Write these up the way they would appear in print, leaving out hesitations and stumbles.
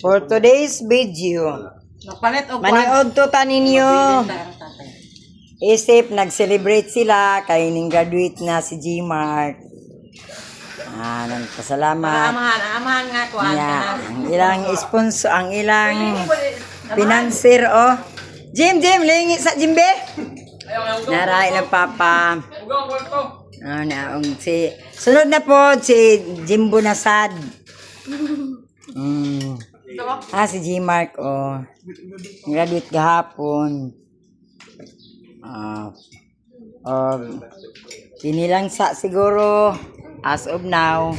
For today's video, maniod to ta ninyo. Isip, nag-celebrate sila kay ning graduate na si Gmart. Nagpasalamat. Amahan nga ko. Ang ilang sponsor, ang ilang financier, oh. Jim, lingi sa Jimbe. Naray ng papa. Sunod na po si Jimbo Nasad. Si Gmark, oh. Graduate gahapon. Pinilang sa siguro as of now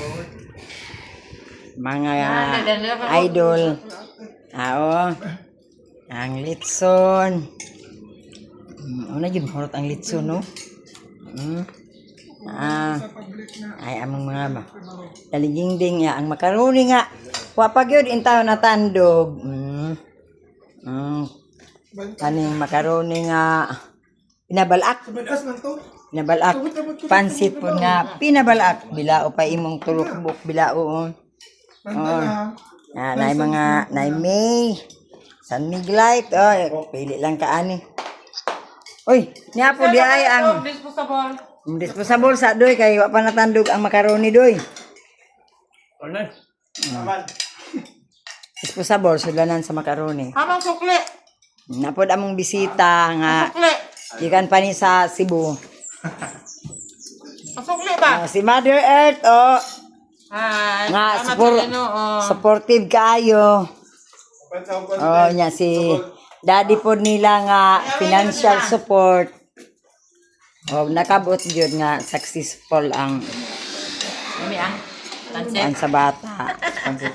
mga idol. Ang litson. Ano yun? Horot ang litson, no? Ay among mga daligingding ang makaroni nga wapag yun intaw na tandog. Kaning makaroni nga pinabalak pansit po nga pinabalak bilao pa imong turukbok bilao na mga na May San Miglite pili lang ka ani. Oy, niya po di ay ang disposable sa doy kay wa pa natandog ang makaroni doy. Disposable sulanan sa makaroni. Habang sukli. Napod among bisita nga ikan pa ni sa Cebu. Sukli ba? Si Mother Earth nga supportive kayo. Nya si daddy po nila nga financial support. Nakabot yun nga successful ang sa bata.